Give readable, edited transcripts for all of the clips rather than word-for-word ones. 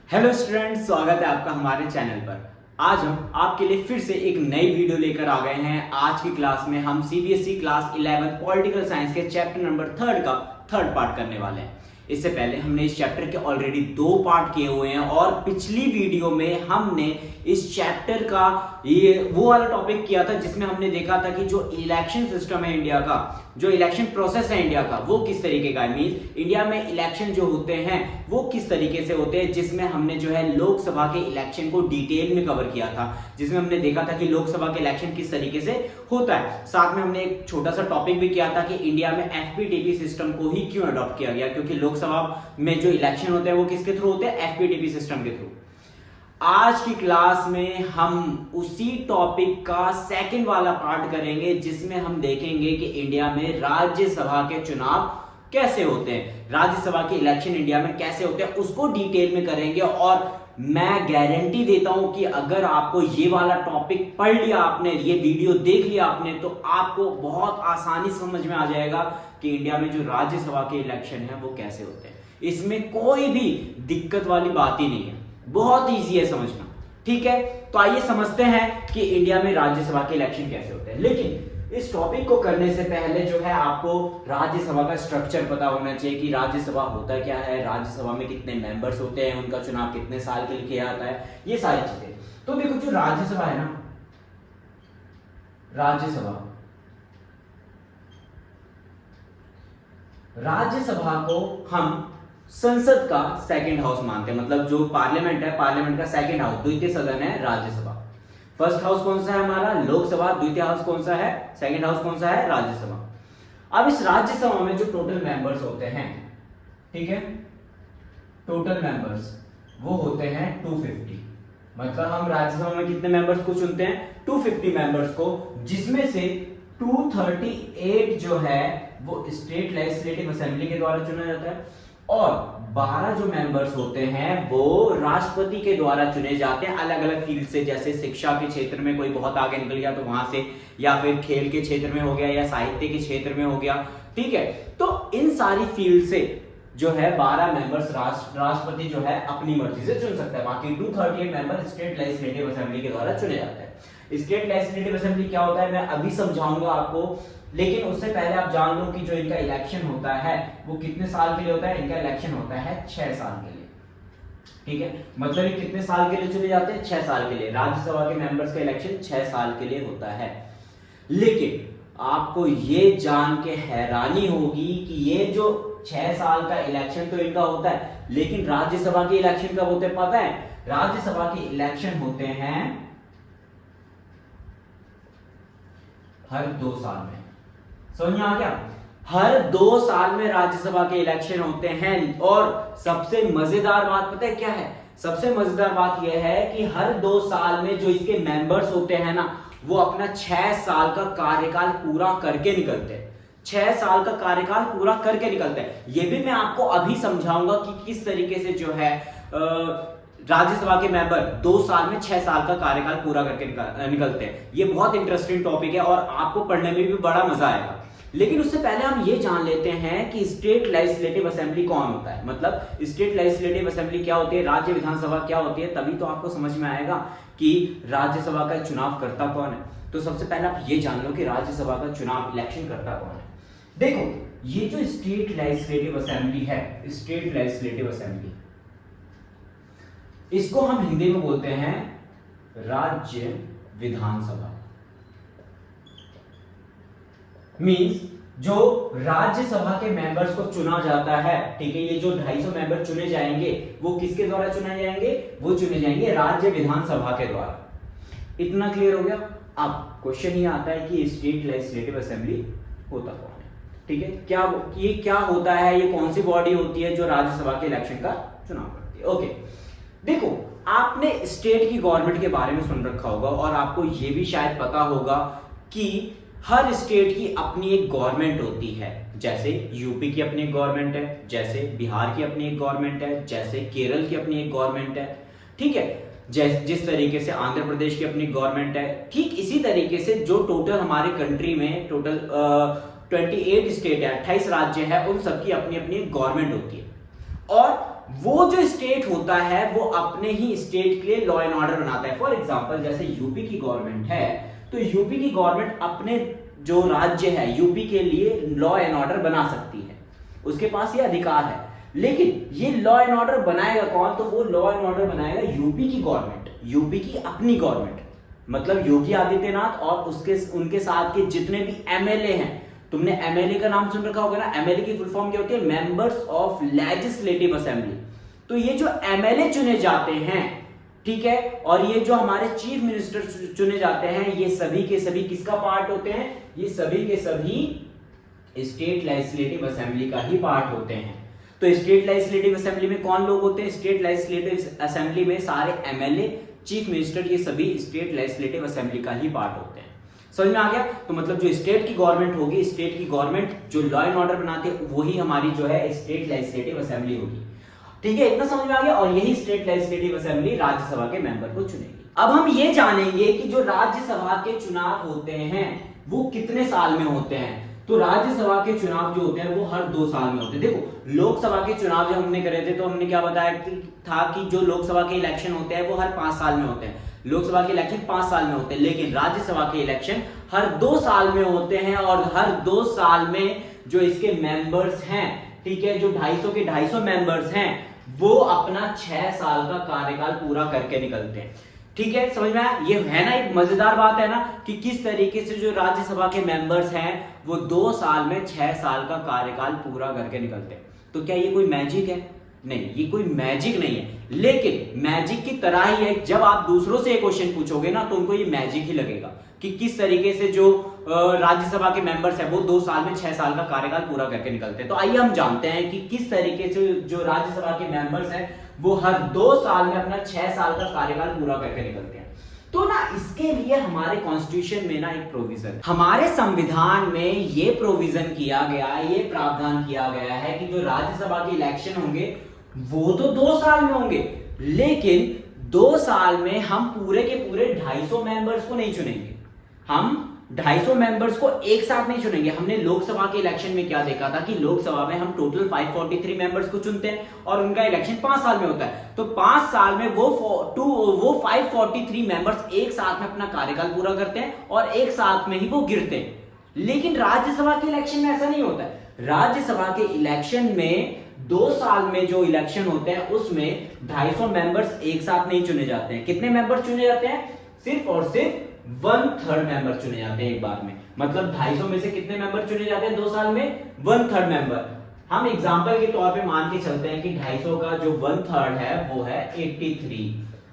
Hello students, स्वागत है आपका हमारे चैनल पर। आज हम आपके लिए फिर से एक नई वीडियो लेकर आ गए हैं। आज की क्लास में हम सीबीएसई क्लास 11 पॉलिटिकल साइंस के चैप्टर नंबर 3 का थर्ड पार्ट करने वाले हैं। इससे पहले हमने इस चैप्टर के ऑलरेडी 2 पार्ट किए हुए हैं और पिछली वीडियो में हमने इस चैप्टर का ये वो वाला टॉपिक किया था जिसमें हमने देखा था कि जो इलेक्शन सिस्टम है इंडिया का, जो इलेक्शन प्रोसेस है इंडिया का, वो किस तरीके का है। मींस इंडिया में इलेक्शन जो होते हैं वो किस तरीके से होते हैं, जिसमें हमने जो है लोकसभा के इलेक्शन को डिटेल में कवर किया था, जिसमें हमने देखा था कि लोकसभा के इलेक्शन किस तरीके से होता है। साथ में हमने एक छोटा सा टॉपिक भी किया था कि इंडिया में एफपीटीपी सिस्टम को ही क्यों अडॉप्ट किया गया, क्योंकि लोकसभा में जो इलेक्शन होते हैं वो किसके थ्रू होते हैं, एफपीटीपी सिस्टम के थ्रू। आज की क्लास में हम उसी टॉपिक का सेकंड वाला पार्ट करेंगे, जिसमें हम देखेंगे कि इंडिया में राज्यसभा के चुनाव कैसे होते हैं, राज्यसभा के इलेक्शन इंडिया में कैसे होते हैं, उसको डिटेल में करेंगे। और मैं गारंटी देता हूं कि अगर आपको ये वाला टॉपिक पढ़ लिया आपने, ये वीडियो देख लिया आपने, तो आपको बहुत आसानी समझ में आ जाएगा कि इंडिया में जो राज्यसभा के इलेक्शन है वो कैसे होते हैं। इसमें कोई भी दिक्कत वाली बात ही नहीं है, बहुत ईजी है समझना। ठीक है, तो आइए समझते हैं कि इंडिया में राज्यसभा के इलेक्शन कैसे होते हैं। लेकिन इस टॉपिक को करने से पहले जो है आपको राज्यसभा का स्ट्रक्चर पता होना चाहिए कि राज्यसभा होता क्या है, राज्यसभा में कितने मेंबर्स होते हैं, उनका चुनाव कितने साल के लिए किया जाता है, ये सारी चीजें। तो देखो, जो राज्यसभा है ना, राज्यसभा को हम संसद का सेकंड हाउस मानते हैं। मतलब जो पार्लियामेंट है, पार्लियामेंट का सेकंड हाउस, द्वितीय सदन है राज्यसभा। फर्स्ट हाउस कौन सा है हमारा, लोकसभा। द्वितीय हाउस कौन सा है, सेकंड हाउस कौन सा है, राज्यसभा। अब इस राज्यसभा में जो टोटल मेंबर्स होते हैं, ठीक है, टोटल मेंबर्स वो होते हैं 250। मतलब हम राज्यसभा में कितने मेंबर्स को चुनते हैं, 250 मेंबर्स को, जिसमें से 238 जो है वो स्टेट लेजिस्लेटिव असेंबली के द्वारा चुना जाता है और 12 जो मेंबर्स होते हैं वो राष्ट्रपति के द्वारा चुने जाते हैं, अलग अलग फील्ड से। जैसे शिक्षा के क्षेत्र में कोई बहुत आगे निकल गया तो वहां से, या फिर खेल के क्षेत्र में हो गया, या साहित्य के क्षेत्र में हो गया। ठीक है, तो इन सारी फील्ड से जो है 12 मेंबर्स राष्ट्रपति जो है अपनी मर्जी से चुन सकता है। बाकी 238 मेंबर स्टेट लेजिस्लेटिव असेंबली के द्वारा चुने जाते हैं। स्टेट लेजिस्लेटिव असेंबली क्या होता है मैं अभी समझाऊंगा आपको, लेकिन उससे पहले आप जान लो कि जो इनका इलेक्शन होता है वो कितने साल के लिए होता है। इनका इलेक्शन होता है 6 साल के लिए। ठीक है, मतलब ये कितने साल के लिए चुने जाते हैं, 6 साल के लिए। राज्यसभा के मेंबर्स का इलेक्शन 6 साल के लिए होता है। लेकिन आपको ये जान के हैरानी होगी कि ये जो 6 साल का इलेक्शन तो इनका होता है, लेकिन राज्यसभा के इलेक्शन कब होते हैं पता है, राज्यसभा के इलेक्शन होते हैं हर 2 साल में। समझ में आ गया, हर 2 साल में राज्यसभा के इलेक्शन होते हैं। और सबसे मजेदार बात पता है क्या है, सबसे मजेदार बात यह है कि हर 2 साल में जो इसके मेंबर्स होते हैं ना, वो अपना 6 साल का कार्यकाल पूरा करके निकलते हैं। 6 साल का कार्यकाल पूरा करके निकलते हैं। ये भी मैं आपको अभी समझाऊंगा कि किस तरीके से जो है राज्यसभा के मेंबर 2 साल में 6 साल का कार्यकाल पूरा करके निकलते हैं। ये बहुत इंटरेस्टिंग टॉपिक है और आपको पढ़ने में भी बड़ा मजा आएगा। लेकिन उससे पहले हम ये जान लेते हैं कि स्टेट लेजिस्लेटिव असेंबली कौन होता है। मतलब स्टेट लेजिस्लेटिव असेंबली क्या होती है, राज्य विधानसभा क्या होती है, तभी तो आपको समझ में आएगा कि राज्यसभा का चुनाव करता कौन है। तो सबसे पहले आप ये जान लो कि राज्यसभा का चुनाव इलेक्शन करता कौन है। देखो, ये जो स्टेट लेजिस्लेटिव असेंबली है, स्टेट लेजिस्लेटिव असेंबली, इसको हम हिंदी में बोलते हैं राज्य विधानसभा। मींस जो राज्यसभा के मेंबर्स को चुना जाता है, ठीक है, ये जो 250 मेंबर चुने जाएंगे वो किसके द्वारा चुने जाएंगे, वो चुने जाएंगे राज्य विधानसभा के द्वारा। इतना क्लियर हो गया। अब क्वेश्चन ये आता है कि स्टेट लेजिस्लेटिव असेंबली होता कौन है। ठीक है, ये क्या होता है, ये कौन सी बॉडी होती है जो राज्यसभा के इलेक्शन का चुनाव करती है। ओके, देखो, आपने स्टेट की गवर्नमेंट के बारे में सुन रखा होगा और आपको यह भी शायद पता होगा कि हर स्टेट की अपनी एक गवर्नमेंट होती है। जैसे यूपी की अपनी एक गवर्नमेंट है, जैसे बिहार की अपनी एक गवर्नमेंट है, जैसे केरल की अपनी एक गवर्नमेंट है। ठीक है, जिस तरीके से आंध्र प्रदेश की अपनी गवर्नमेंट है, ठीक इसी तरीके से जो टोटल हमारे कंट्री में टोटल 28 स्टेट है, 28 राज्य है, उन सबकी अपनी अपनी गवर्नमेंट होती है। और वो जो स्टेट होता है वो अपने ही स्टेट के लिए लॉ एंड ऑर्डर बनाता है। फॉर एग्जांपल जैसे यूपी की गवर्नमेंट है, तो यूपी की गवर्नमेंट अपने जो राज्य है यूपी के लिए लॉ एंड ऑर्डर बना सकती है, उसके पास ये अधिकार है। लेकिन ये लॉ एंड ऑर्डर बनाएगा कौन? तो वो लॉ एंड ऑर्डर बनाएगा यूपी की गवर्नमेंट, यूपी की अपनी गवर्नमेंट, मतलब योगी आदित्यनाथ और उसके उनके साथ के जितने भी एमएलए हैं। तुमने एमएलए का नाम सुन रखा होगा ना, एमएलए की फुल फॉर्म क्या होती है? Members of legislative assembly. तो ये जो एमएलए चुने जाते हैं, ठीक है, और ये जो हमारे चीफ मिनिस्टर चुने जाते हैं, ये सभी के सभी किसका पार्ट होते हैं? ये सभी के सभी स्टेट लेजिस्लेटिव असेंबली का ही पार्ट होते हैं। तो स्टेट लेजिस्लेटिव असेंबली में कौन लोग होते हैं? स्टेट लेजिस्लेटिव असेंबली में सारे एमएलए, चीफ मिनिस्टर, ये सभी स्टेट लेजिस्लेटिव असेंबली का ही पार्ट होते हैं। समझ में आ गया? तो मतलब जो स्टेट की गवर्नमेंट होगी, स्टेट की गवर्नमेंट जो लॉ एंड ऑर्डर बनाती है, वही हमारी जो है स्टेट लेजिस्लेटिव असेंबली होगी। ठीक है, इतना समझ में आ गया? और यही स्टेट लेजिस्लेटिव असेंबली राज्यसभा के मेंबर को चुनेगी। अब हम ये जानेंगे कि जो राज्यसभा के चुनाव होते हैं वो कितने साल में होते हैं। तो राज्यसभा के चुनाव जो होते हैं वो हर 2 साल में होते हैं। देखो, लोकसभा के चुनाव जब हमने करे थे तो हमने क्या बताया था कि जो लोकसभा के इलेक्शन होते हैं वो हर 5 साल में होते हैं। लोकसभा के इलेक्शन 5 साल में होते हैं, लेकिन राज्यसभा के इलेक्शन हर 2 साल में होते हैं। और हर 2 साल में जो इसके मेंबर्स हैं, ठीक है, जो 250 के 250 मेंबर्स हैं, वो अपना 6 साल का कार्यकाल पूरा करके निकलते हैं। ठीक है, समझ में आया? ये है ना, एक मजेदार बात है ना कि किस तरीके से जो राज्यसभा के मेंबर्स हैं वो 2 साल में 6 साल का कार्यकाल पूरा करके निकलते हैं। तो क्या ये कोई मैजिक है? नहीं, ये कोई मैजिक नहीं है, लेकिन मैजिक की तरह ही है। जब आप दूसरों से एक क्वेश्चन पूछोगे ना तो उनको ये मैजिक ही लगेगा कि किस तरीके से जो राज्यसभा के मेंबर्स है वो 2 साल में 6 साल का कार्यकाल पूरा करके निकलते हैं। तो आइए हम जानते हैं कि किस तरीके से जो राज्यसभा के मेंबर्स हैं वो हर 2 साल में अपना 6 साल का कार्यकाल पूरा करके निकलते हैं। तो ना इसके लिए हमारे कॉन्स्टिट्यूशन में ना एक प्रोविजन, हमारे संविधान में ये प्रोविजन किया गया है, ये प्रावधान किया गया है कि जो राज्यसभा के इलेक्शन होंगे वो तो 2 साल में होंगे, लेकिन 2 साल में हम पूरे के पूरे 250 मेंबर्स को नहीं चुनेंगे। हम 250 मेंबर्स को एक साथ नहीं चुनेंगे। हमने लोकसभा के इलेक्शन में क्या देखा था कि लोकसभा में हम टोटल 543 मेंबर्स को चुनते हैं और उनका इलेक्शन 5 साल में होता है। तो 5 साल में वो 543 मेंबर्स एक साथ में अपना कार्यकाल पूरा करते हैं और एक साथ में ही वो गिरते हैं। लेकिन राज्यसभा के इलेक्शन में ऐसा नहीं होता है। राज्यसभा के इलेक्शन में 2 साल में जो इलेक्शन होते हैं उसमें 250 मेंबर्स एक साथ नहीं चुने जाते हैं। कितने मेंबर्स चुने जाते हैं? सिर्फ और सिर्फ 1/3 मेंबर चुने जाते हैं एक बार में। मतलब 250 में से कितने मेंबर चुने जाते हैं 2 साल में? 1/3 मेंबर। हम एग्जांपल के तौर पे मान के चलते हैं कि 250 का जो 1/3 है वो है 83।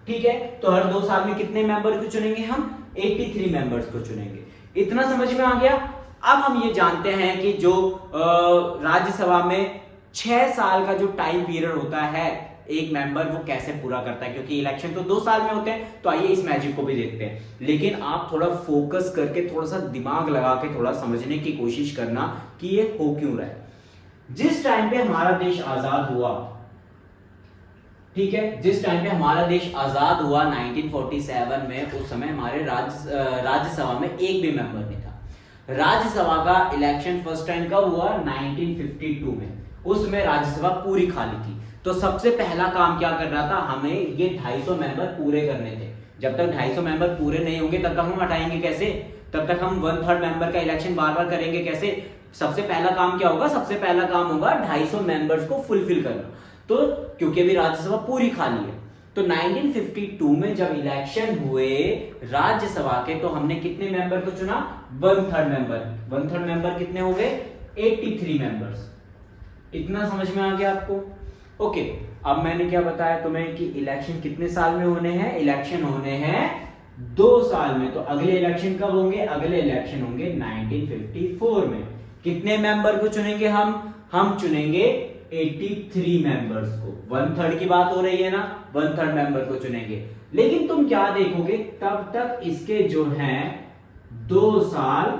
ठीक है, तो हर 2 साल में कितने मेंबर को चुनेंगे? हम 83 मेंबर्स को चुनेंगे। इतना समझ में आ गया? अब हम ये जानते हैं कि जो राज्यसभा में 6 साल का जो टाइम पीरियड होता है एक मेंबर वो कैसे पूरा करता है, क्योंकि इलेक्शन तो 2 साल में होते हैं। तो आइए इस मैजिक को भी देखते हैं। लेकिन आप थोड़ा फोकस करके, थोड़ा सा दिमाग लगा के थोड़ा समझने की कोशिश करना कि ये हो क्यों रहा है। जिस टाइम पे हमारा देश आजाद हुआ, ठीक है, जिस टाइम पे हमारा देश आजाद हुआ 1947 में, उस समय हमारे राज्यसभा में एक भी मेंबर नहीं था। राज्यसभा का इलेक्शन फर्स्ट टाइम कब हुआ? 1952 में। उसमें राज्यसभा पूरी खाली थी। तो सबसे पहला काम क्या कर रहा था? हमें ये 250 मेंबर पूरे करने थे। जब तक 250 मेंबर पूरे नहीं होंगे तब तक हम हटाएंगे कैसे? तब तक हम 1/3 मेंबर का इलेक्शन बार बार करेंगे कैसे? सबसे पहला काम क्या होगा? सबसे पहला काम होगा 250 मेंबर्स को फुलफिल करना। तो क्योंकि अभी राज्यसभा पूरी खाली है, तो 1952 में जब इलेक्शन हुए राज्यसभा के, तो हमने कितने मेंबर को चुना? 1/3 मेंबर। 1/3 मेंबर कितने हो गए? 83 मेंबर्स। इतना समझ में आ गया आपको? ओके, अब मैंने क्या बताया तुम्हें कि इलेक्शन कितने साल में होने हैं? इलेक्शन होने हैं 2 साल में। तो अगले इलेक्शन कब होंगे? अगले इलेक्शन होंगे 1954 में। कितने मेंबर को चुनेंगे हम चुनेंगे 83 मेंबर्स को। 1/3 की बात हो रही है ना, 1/3 मेंबर को चुनेंगे। लेकिन तुम क्या देखोगे, तब तक इसके जो हैं 2 साल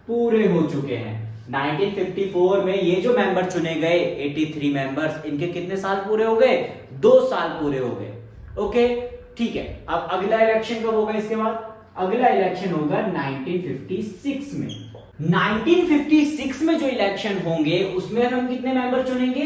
पूरे हो चुके हैं। 1954 में ये जो मेंबर चुने गए 83 मेंबर्स, इनके कितने साल पूरे हो गए? 2 साल पूरे हो गए। ओके, ठीक है। अब अगला इलेक्शन कब होगा इसके बाद? अगला इलेक्शन होगा 1956 में। 1956 में जो इलेक्शन होंगे उसमें हम कितने मेंबर चुनेंगे?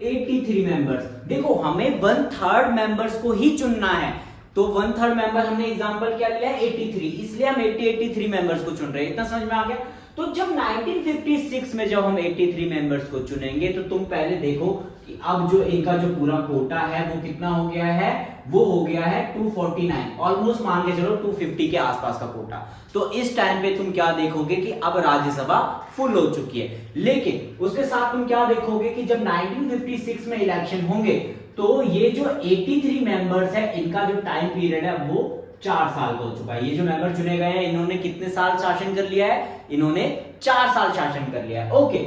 83 मेंबर्स। देखो हमें 1/3 मेंबर्स को ही चुनना है, तो 1/3 मेंबर हमने एग्जांपल क्या लिया 83, इसलिए हम 83 मेंबर्स को चुन रहे हैं। इतना समझ में आ गया। तो जब 1956 में जब हम 83 मेंबर्स को चुनेंगे तो तुम पहले देखो कि अब जो इनका जो पूरा कोटा है वो कितना हो गया है, वो हो गया है 249, ऑलमोस्ट मान के चलो 250 के आसपास का कोटा। तो इस टाइम पे तुम क्या देखोगे कि अब राज्यसभा फुल हो चुकी है। लेकिन उसके साथ तुम क्या देखोगे कि जब 1956 में इलेक्शन होंगे तो ये जो 83 मेंबर्स है इनका जो टाइम पीरियड है वो 4 साल का हो चुका है। ये जो मेंबर चुने गए हैं इन्होंने कितने साल शासन कर लिया है, इन्होंने 4 साल शासन कर लिया है। ओके,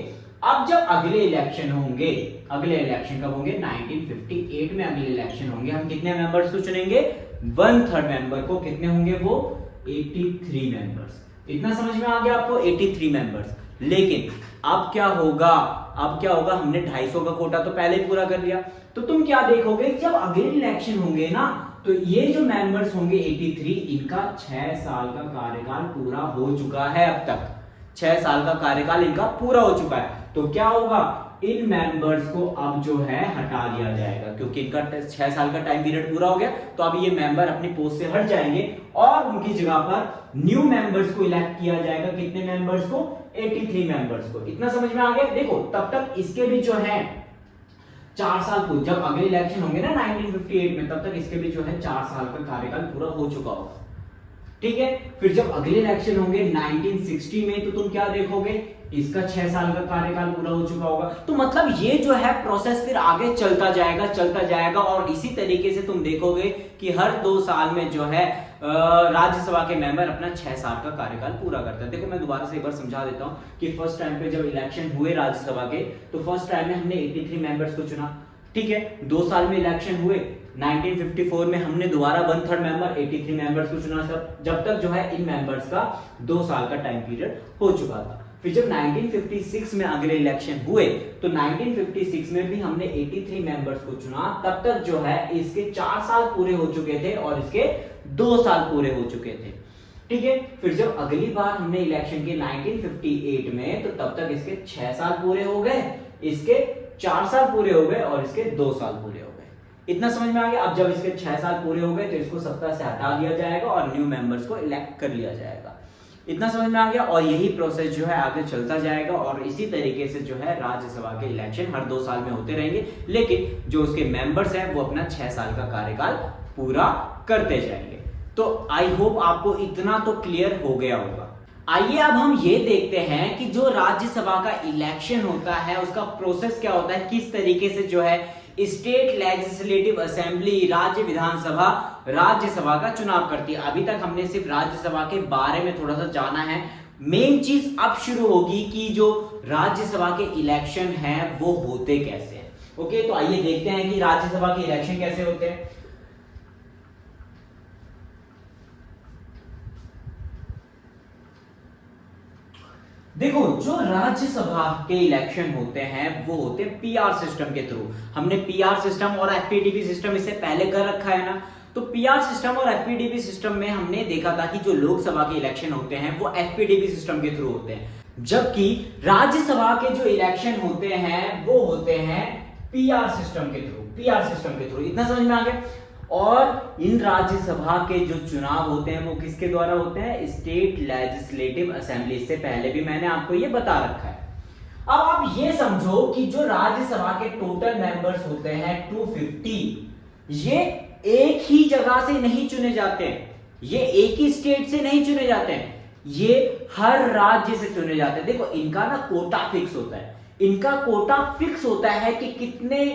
अब जब अगले इलेक्शन होंगे, अगले इलेक्शन कब होंगे 1958 में अगले इलेक्शन होंगे, हम कितने मेंबर्स को चुनेंगे 1/3 मेंबर को, कितने होंगे वो 83 मेंबर्स। इतना समझ में आ गया आपको 83 मेंबर्स। लेकिन अब क्या होगा, अब क्या होगा, हमने 250 का कोटा तो पहले ही पूरा कर लिया। तो तुम क्या देखोगे जब अगले इलेक्शन होंगे ना तो ये जो मेंबर्स होंगे 83 इनका 6 साल का कार्यकाल पूरा हो चुका है। अब तक 6 साल का कार्यकाल इनका पूरा हो चुका है। तो क्या होगा, इन मेंबर्स को अब जो है हटा दिया जाएगा क्योंकि इनका 6 साल का टाइम पीरियड पूरा हो गया। तो अब ये मेंबर अपनी पोस्ट से हट जाएंगे और उनकी जगह पर न्यू मेंबर्स को इलेक्ट किया जाएगा। कितने मेंबर्स को 83 मेंबर्स को। इतना समझ में आ गया। देखो तब तक इसके भी जो है 4 साल को, जब अगले इलेक्शन होंगे ना 1958 में, तब तक इसके भी जो है 4 साल का कार्यकाल पूरा हो चुका होगा। ठीक है, फिर जब अगले इलेक्शन होंगे 1960 में तो तुम क्या देखोगे, इसका 6 साल का कार्यकाल पूरा हो चुका होगा। तो मतलब ये जो है प्रोसेस फिर आगे चलता जाएगा और इसी तरीके से तुम देखोगे कि हर 2 साल में जो है राज्यसभा के मेंबर अपना 6 साल का कार्यकाल पूरा करते हैं। देखो मैं दोबारा से एक बार समझा देता हूं कि फर्स्ट टाइम पे जब इलेक्शन हुए राज्यसभा के तो फर्स्ट टाइम में हमने 83 मेंबर्स को चुना। ठीक है, 2 साल में इलेक्शन हुए, 1954 में हमने दोबारा 1/3 मेंबर 83 मेंबर्स को चुना, सब जब तक जो है इन मेंबर्स का 2 साल का टाइम पीरियड हो चुका था। फिर जब 1956 में अगले इलेक्शन हुए तो 1956 में भी हमने 83 मेंबर्स को चुना, तब तक जो है इसके 4 साल पूरे हो चुके थे और इसके 2 साल पूरे हो चुके थे। ठीक है, फिर जब अगली बार हमने इलेक्शन के 1958 में तो तब तक इसके 6 साल पूरे हो गए, इसके 4 साल पूरे हो गए और इसके 2 साल पूरे हो गए। इतना समझ में आ गया। अब जब इसके 6 साल पूरे हो गए तो इसको सत्ता से हटा दिया जाएगा और न्यू मेंबर्स को इलेक्ट कर लिया जाएगा। इतना समझ में आ गया। और यही प्रोसेस जो है आगे चलता जाएगा और इसी तरीके से जो है राज्यसभा के इलेक्शन हर 2 साल में होते रहेंगे, लेकिन जो उसके मेंबर्स हैं वो अपना 6 साल का कार्यकाल पूरा करते जाएंगे। तो आई होप आपको इतना तो क्लियर हो गया होगा। आइए अब हम ये देखते हैं कि जो राज्यसभा का इलेक्शन होता है उसका प्रोसेस क्या होता है, किस तरीके से जो है स्टेट लेजिस्लेटिव असेंबली, राज्य विधानसभा राज्यसभा का चुनाव करती है। अभी तक हमने सिर्फ राज्यसभा के बारे में थोड़ा सा जाना है। मेन चीज अब शुरू होगी कि जो राज्यसभा के इलेक्शन हैं वो होते कैसे हैं। ओके, तो आइए देखते हैं कि राज्यसभा के इलेक्शन कैसे होते हैं। देखो जो राज्यसभा के इलेक्शन होते हैं वो होते हैं पीआर सिस्टम के थ्रू। हमने पीआर सिस्टम और एफपीडीपी सिस्टम इससे पहले कर रखा है ना। तो पीआर सिस्टम और एफपीडीपी सिस्टम में हमने देखा था कि जो लोकसभा के इलेक्शन होते हैं वो एफपीडीपी सिस्टम के थ्रू होते हैं, जबकि राज्यसभा के जो इलेक्शन होते हैं वो होते हैं पीआर सिस्टम के थ्रू, पीआर सिस्टम के थ्रू। इतना समझ में आ गया। और इन राज्यसभा के जो चुनाव होते हैं वो किसके द्वारा होते हैं, स्टेट लेजिस्लेटिव असेंबली। इससे पहले भी मैंने आपको ये बता रखा है। अब आप ये समझो कि जो राज्यसभा के टोटल मेंबर्स होते हैं 250, ये एक ही जगह से नहीं चुने जाते हैं, ये एक ही स्टेट से नहीं चुने जाते हैं, ये हर राज्य से चुने जाते हैं। देखो इनका ना कोटा फिक्स होता है, इनका कोटा फिक्स होता है कि कितने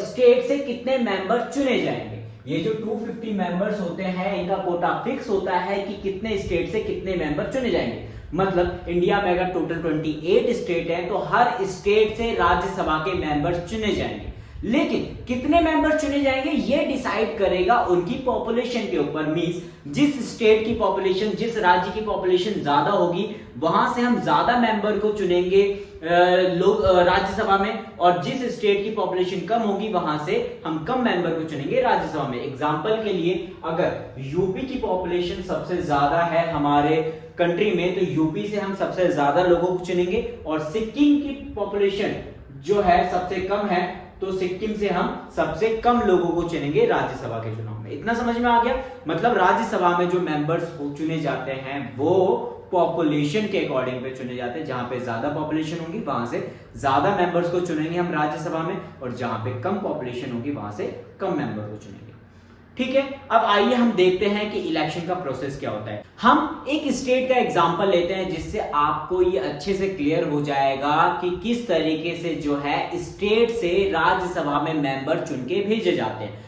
स्टेट से कितने मेंबर चुने जाएंगे। ये जो 250 मेंबर्स होते हैं इनका कोटा फिक्स होता है कि कितने स्टेट से कितने मेंबर चुने जाएंगे। मतलब इंडिया में अगर टोटल 28 स्टेट है तो हर स्टेट से राज्यसभा के मेंबर्स चुने जाएंगे, लेकिन कितने मेंबर्स चुने जाएंगे ये डिसाइड करेगा उनकी पॉपुलेशन के ऊपर। मींस जिस स्टेट की पॉपुलेशन, जिस राज्य की पॉपुलेशन ज्यादा होगी वहां से हम ज्यादा मेंबर को चुनेंगे लोग राज्यसभा में, और जिस स्टेट की पॉपुलेशन कम होगी वहां से हम कम मेंबर को चुनेंगे राज्यसभा में। एग्जांपल के लिए अगर यूपी की पॉपुलेशन सबसे ज्यादा है हमारे कंट्री में तो यूपी से हम सबसे ज्यादा लोगों को चुनेंगे, और सिक्किम की पॉपुलेशन जो है सबसे कम है, तो सिक्किम से हम सबसे कम लोगों को चुनेंगे राज्यसभा के चुनाव में। इतना समझ में आ गया? मतलब राज्यसभा में जो मेंबर्स चुने जाते हैं वो पॉपुलेशन के अकॉर्डिंग पे चुने जाते हैं। जहां पे ज्यादा पॉपुलेशन होगी वहां से ज्यादा मेंबर्स को चुनेंगे हम राज्यसभा में, और जहां पे कम पॉपुलेशन होगी वहां से कम मेंबर को चुनेंगे। ठीक है, अब आइए हम देखते हैं कि इलेक्शन का प्रोसेस क्या होता है। हम एक स्टेट का एग्जांपल लेते हैं जिससे आपको ये अच्छे से क्लियर हो जाएगा कि किस तरीके से जो है स्टेट से राज्यसभा में मेंबर चुन के भेजे जाते हैं।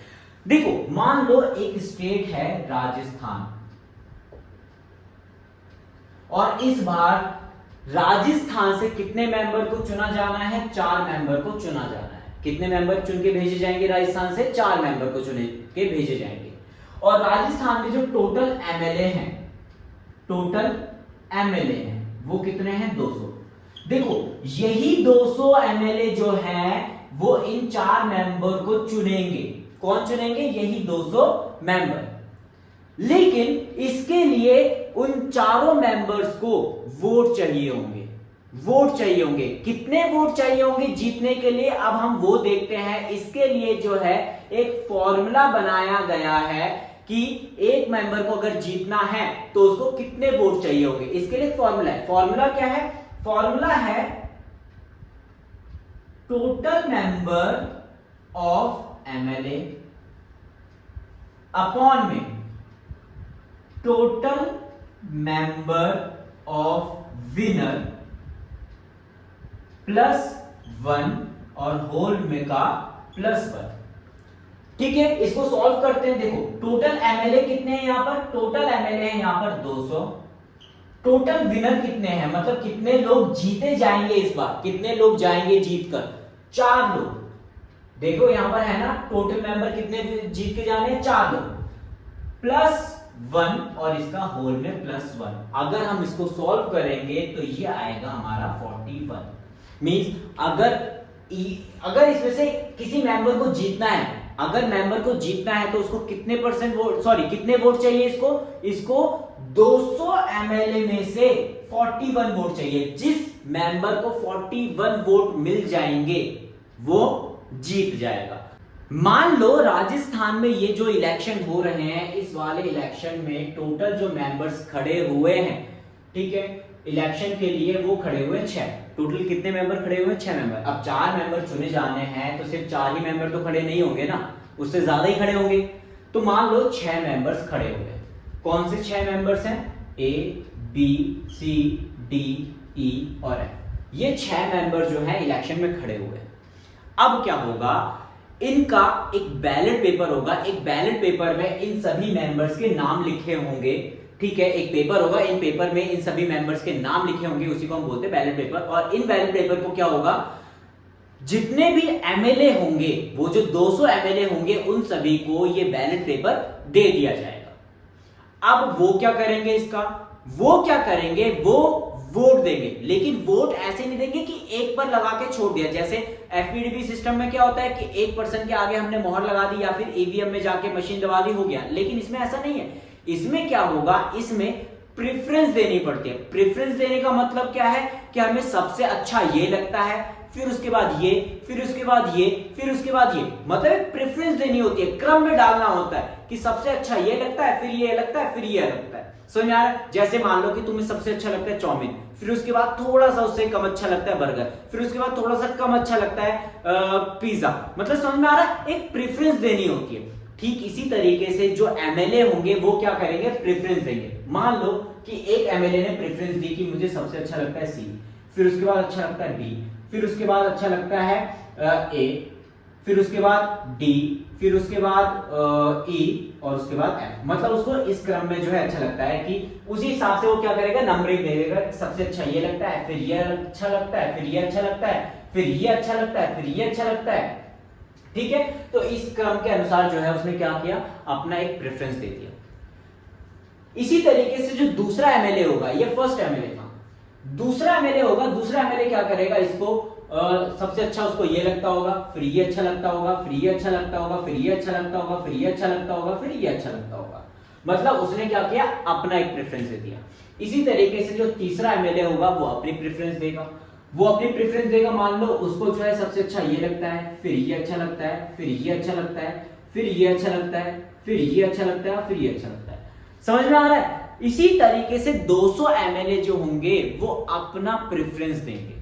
देखो, मान लो एक स्टेट है राजस्थान, और इस बार राजस्थान से कितने मेंबर को चुना जाना है? 4 मेंबर को चुना जाना है। कितने मेंबर चुन के भेजे जाएंगे राजस्थान से? 4 मेंबर को चुन के भेजे जाएंगे। और राजस्थान के जो टोटल एमएलए हैं, वो कितने हैं? 200। देखो, यही 200 एमएलए जो हैं वो इन 4 मेंबर को चुनेंगे। कौन चुनेंगे? यही 200 मेंबर। लेकिन इसके लिए उन चारों मेंबर्स को वोट चाहिए होंगे। कितने वोट चाहिए होंगे जीतने के लिए? अब हम वो देखते हैं। इसके लिए जो है एक फॉर्मूला बनाया गया है कि एक मेंबर को अगर जीतना है तो उसको कितने वोट चाहिए होंगे। इसके लिए फॉर्मूला है। फॉर्मूला क्या है? फॉर्मूला है total member of MLA upon में टोटल मेंबर ऑफ विनर +1 और होल में का +1। ठीक है, इसको सॉल्व करते हैं। देखो, टोटल एमएलए कितने हैं यहां पर? टोटल एमएलए हैं यहां पर 200। टोटल विनर कितने हैं, मतलब कितने लोग जीते जाएंगे इस बार? कितने लोग जाएंगे जीतकर? 4 लोग। देखो यहां पर है ना, टोटल मेंबर कितने जीत के जाने हैं? 4 लोग, +1 और इसका होल में +1। अगर हम इसको सॉल्व करेंगे तो ये आएगा हमारा 41। मींस अगर इसमें से किसी मेंबर को जीतना है, तो उसको कितने परसेंट वोट, कितने वोट चाहिए इसको 200 एमएलए में से 41 वोट चाहिए। जिस मेंबर को 41 वोट मिल जाएंगे वो जीत जाएगा। मान लो राजस्थान में ये जो इलेक्शन हो रहे हैं, इस वाले इलेक्शन में टोटल जो मेंबर्स खड़े हुए हैं, ठीक है, इलेक्शन के लिए वो खड़े हुए 6। टोटल कितने मेंबर खड़े हुए हैं? 6 मेंबर। अब 4 मेंबर चुने जाने हैं तो सिर्फ 4 ही मेंबर तो खड़े नहीं होंगे ना, उससे ज्यादा ही खड़े होंगे। तो मान लो 6 मेंबर्स खड़े हो गए। कौन से 6 मेंबर्स हैं? A, B, C, D, E और F। ये 6 मेंबर जो है इलेक्शन में खड़े हुए। अब क्या होगा? इनका एक बैलेट पेपर होगा। एक बैलेट पेपर में इन सभी मेंबर्स के नाम लिखे होंगे। ठीक है, एक पेपर होगा, इन पेपर में इन सभी मेंबर्स के नाम लिखे होंगे, उसी को हम बोलते हैं बैलेट पेपर। और इन बैलेट पेपर को क्या होगा, जितने भी एमएलए होंगे, वो जो 200 एमएलए होंगे, उन सभी को ये बैलेट पेपर दे दिया जाएगा। अब वो क्या करेंगे वो वोट देंगे, लेकिन वोट ऐसे नहीं देंगे कि एक पर लगा के छोड़ दिया। जैसे एफपीडीबी सिस्टम में क्या होता है कि एक पर्सन के आगे हमने मोहर लगा दी या फिर ईवीएम में जाके मशीन दबा दी, हो गया। लेकिन इसमें ऐसा नहीं है। इसमें क्या होगा, इसमें प्रेफरेंस देनी पड़ती है। प्रेफरेंस देने का मतलब क्या है कि हमें सबसे अच्छा ये लगता है, फिर उसके बाद ये, फिर उसके बाद ये, फिर उसके बाद ये, मतलब एक प्रेफरेंस देनी होती है, क्रम में डालना होता है कि सबसे अच्छा ये लगता है, फिर ये लगता है, फिर ये लगता है। समझ में आ रहा है? जैसे मान लो कि तुम्हें सबसे अच्छा लगता है चाउमीन, फिर उसके बाद थोड़ा सा उससे कम अच्छा लगता है बर्गर, फिर उसके बाद थोड़ा सा कम अच्छा लगता है पिज्जा। मतलब समझ में आ रहा है? एक प्रेफरेंस देनी होती है। ठीक इसी तरीके से जो एमएलए होंगे वो क्या करेंगे, प्रेफरेंस देंगे। मान लो कि एक एमएलए ने प्रेफरेंस दी कि मुझे सबसे अच्छा लगता है सी, फिर उसके बाद अच्छा लगता है बी, फिर उसके बाद अच्छा लगता है ए, फिर उसके बाद डी, फिर उसके बाद ई और उसके बाद एफ। मतलब उसको इस क्रम में जो है अच्छा लगता है कि उसी हिसाब से वो क्या करेगा, नंबरिंग दे देगा। सबसे अच्छा ये लगता है, फिर ये अच्छा लगता है, फिर ये अच्छा लगता है, फिर ये अच्छा लगता है, फिर ये अच्छा लगता है। ठीक है, तो इस क्रम के अनुसार जो है उसने क्या किया, अपना एक प्रेफरेंस दे दिया। इसी तरीके से जो दूसरा एमएलए होगा, ये फर्स्ट एमएलए था, दूसरा एमएलए होगा, दूसरा एमएलए क्या करेगा, इसको सबसे अच्छा उसको ये लगता होगा, फिर ये अच्छा लगता होगा, फिर ये अच्छा लगता होगा, फिर ये अच्छा लगता होगा, फिर ये अच्छा लगता होगा, फिर ये अच्छा लगता होगा। मतलब उसने क्या किया, अपना एक प्रेफरेंस दे दिया। इसी तरीके से जो तीसरा एमएलए होगा वो अपनी प्रेफरेंस देगा, वो अपनी प्रेफरेंस देगा, मान लो उसको जो है सबसे अच्छा ये लगता है, फिर ये अच्छा लगता है, फिर ये अच्छा लगता है, फिर ये अच्छा लगता है, फिर ये अच्छा लगता है, फिर ये अच्छा लगता है। समझ में आ रहा है? इसी तरीके से 200 एमएलए जो होंगे वो अपना प्रेफरेंस देंगे।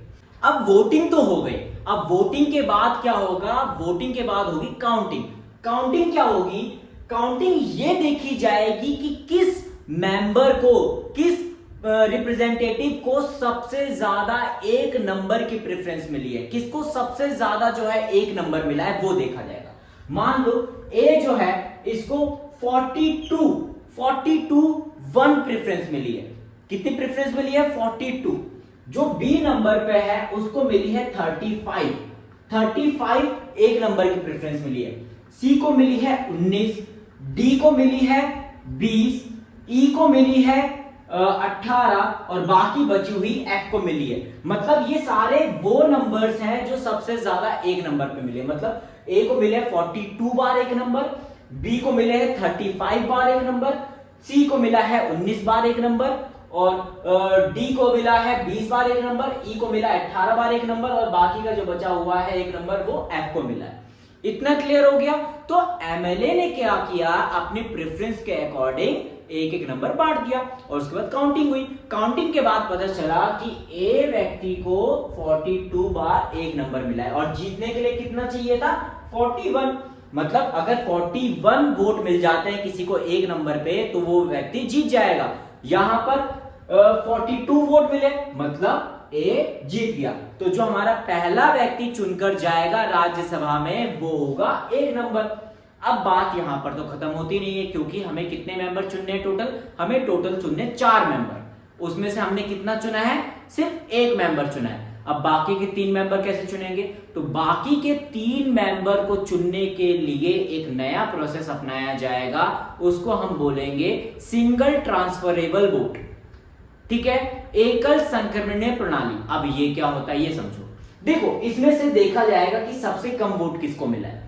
अब वोटिंग तो हो गई, अब वोटिंग के बाद क्या होगा? वोटिंग के बाद होगी काउंटिंग। काउंटिंग क्या होगी? काउंटिंग ये देखी जाएगी कि किस मेंबर को, किस रिप्रेजेंटेटिव को सबसे ज्यादा एक नंबर की प्रेफरेंस मिली है, किसको सबसे ज्यादा जो है एक नंबर मिला है, वो देखा जाएगा। मान लो ए जो है इसको 42 1 प्रेफरेंस मिली है। कितनी प्रेफरेंस मिली है? 42। जो बी नंबर पे है उसको मिली है 35 एक नंबर की प्रेफरेंस मिली है। सी को मिली है 19, डी को मिली है 20, ई को मिली है 18 और बाकी बची हुई एफ को मिली है। मतलब ये सारे वो नंबर्स हैं जो सबसे ज्यादा एक नंबर पे मिले। मतलब ए को मिले 42 बार एक नंबर, बी को मिले है 35 बार एक नंबर, सी को मिला है 19 बार एक नंबर और डी को मिला है 20 बार एक नंबर, ई को मिला 18 बार एक नंबर और बाकी का जो बचा हुआ है एक नंबर वो एफ को मिला है। इतना क्लियर हो गया? तो एमएलए ने क्या किया? अपने प्रेफरेंस के अकॉर्डिंग एक एक नंबर बांट दिया और उसके बाद काउंटिंग हुई। काउंटिंग के बाद पता चला कि ए व्यक्ति को 42 बार एक नंबर मिला है और जीतने के लिए कितना चाहिए था? 41। मतलब अगर 41 वोट मिल जाते हैं किसी को एक नंबर पे तो वो व्यक्ति जीत जाएगा। यहां पर 42 वोट मिले मतलब ए जीत गया। तो जो हमारा पहला व्यक्ति चुनकर जाएगा राज्यसभा में वो होगा एक नंबर। अब बात यहां पर तो खत्म होती नहीं है क्योंकि हमें कितने मेंबर चुनने हैं टोटल? हमें टोटल चुनने 4 मेंबर। उसमें से हमने कितना चुना है? सिर्फ एक मेंबर चुना है। अब बाकी के 3 मेंबर कैसे चुनेंगे? तो बाकी के 3 मेंबर को चुनने के लिए एक नया प्रोसेस अपनाया जाएगा, उसको हम बोलेंगे सिंगल ट्रांसफरेबल वोट। ठीक है, एकल संक्रमणीय प्रणाली। अब ये क्या होता है ये समझो। देखो इसमें से देखा जाएगा कि सबसे कम वोट किसको मिला है।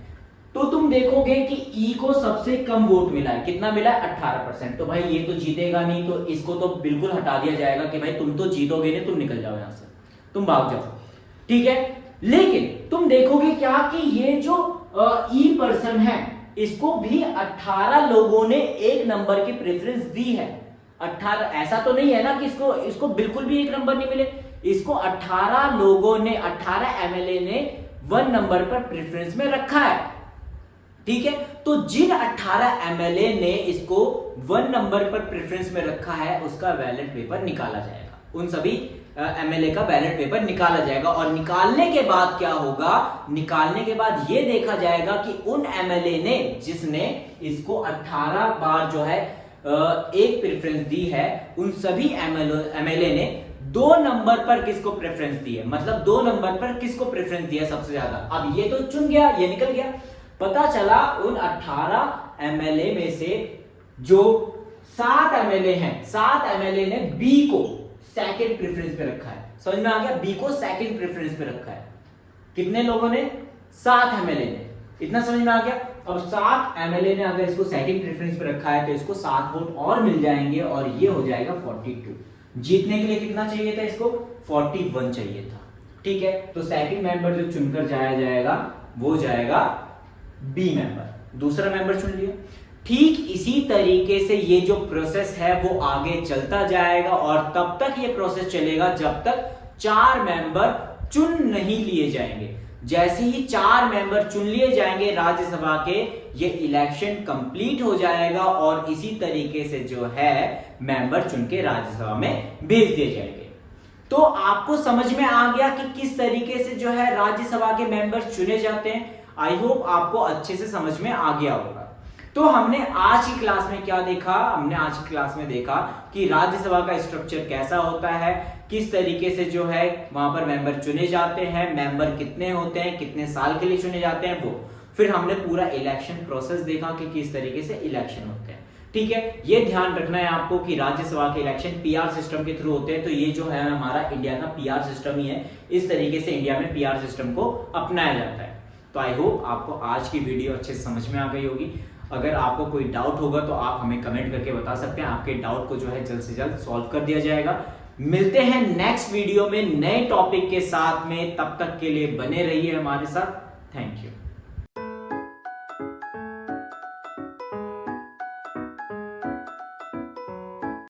तो तुम देखोगे कि ई को सबसे कम वोट मिला है। कितना मिला है? 18%। तो भाई ये तो जीतेगा नहीं, तो इसको तो बिल्कुल हटा दिया जाएगा कि भाई तुम तो जीतोगे नहीं, तुम निकल जाओ यहां से, तुम भाग जाओ। ठीक है, लेकिन तुम देखोगे क्या कि ये जो ई पर्सन है इसको भी 18 लोगों ने एक नंबर की प्रेफरेंस दी है। 18, ऐसा तो नहीं है ना कि इसको बिल्कुल भी एक नंबर नहीं मिले। इसको 18 लोगों ने, 18 एमएलए ने 1 नंबर पर प्रेफरेंस में रखा है। ठीक है, तो जिन 18 एमएलए ने इसको 1 नंबर पर प्रेफरेंस में रखा है उसका बैलेट पेपर निकाला जाएगा। उन सभी एमएलए का बैलेट पेपर निकाला जाएगा और निकालने के बाद क्या होगा? निकालने के बाद यह देखा जाएगा कि उन एमएलए ने जिसने इसको 18 बार जो है एक प्रेफरेंस दी है, उन सभी एमएलए ने 2 नंबर पर किसको प्रेफरेंस दी है। मतलब 2 नंबर पर किसको प्रेफरेंस दिया सबसे ज्यादा। अब ये तो चुन गया, ये निकल गया। पता चला उन 18 एमएलए में से जो 7 एमएलए हैं, 7 एमएलए ने बी को सेकंड प्रेफरेंस पे रखा है। समझ में आ गया? बी को सेकंड प्रेफरेंस पे रखा है। कितने लोगों ने? 7 एमएलए ने। इतना समझ में आ गया? अब 7 एमएलए ने अगर इसको सेकंड प्रेफरेंस पे रखा है तो इसको 7 वोट और मिल जाएंगे और ये हो जाएगा 42। जीतने के लिए कितना चाहिए था? इसको 41 चाहिए था। ठीक है, तो सेकंड मेंबर जो चुनकर जाया जाएगा वो जाएगा बी मेंबर। दूसरा मेंबर चुन लिया। ठीक इसी तरीके से ये जो प्रोसेस है वो आगे चलता जाएगा और तब तक ये प्रोसेस चलेगा जब तक 4 मेंबर चुन नहीं लिए जाएंगे। जैसे ही 4 मेंबर चुन लिए जाएंगे राज्यसभा के, ये इलेक्शन कंप्लीट हो जाएगा और इसी तरीके से जो है मेंबर चुन के राज्यसभा में भेज दिए जाएंगे। तो आपको समझ में आ गया कि किस तरीके से जो है राज्यसभा के मेंबर चुने जाते हैं। आई होप आपको अच्छे से समझ में आ गया होगा। तो हमने आज की क्लास में क्या देखा? हमने आज की क्लास में देखा कि राज्यसभा का स्ट्रक्चर कैसा होता है, किस तरीके से जो है वहां पर मेंबर चुने जाते हैं, मेंबर कितने होते हैं, कितने साल के लिए चुने जाते हैं वो। फिर हमने पूरा इलेक्शन प्रोसेस देखा कि किस तरीके से इलेक्शन होते हैं। ठीक है, ये ध्यान रखना है आपको कि राज्यसभा के इलेक्शन पीआर सिस्टम के थ्रू होते हैं। तो ये जो है हमारा इंडिया का पीआर सिस्टम ही है। इस तरीके से इंडिया में पीआर सिस्टम को अपनाया जाता है। तो आई होप आपको आज की वीडियो अच्छे से समझ में आ गई होगी। अगर आपको कोई डाउट होगा तो आप हमें कमेंट करके बता सकते हैं। आपके डाउट को जो है जल्द से जल्द सॉल्व कर दिया जाएगा। मिलते हैं नेक्स्ट वीडियो में नए टॉपिक के साथ में, तब तक के लिए बने रहिए हमारे साथ। Thank you.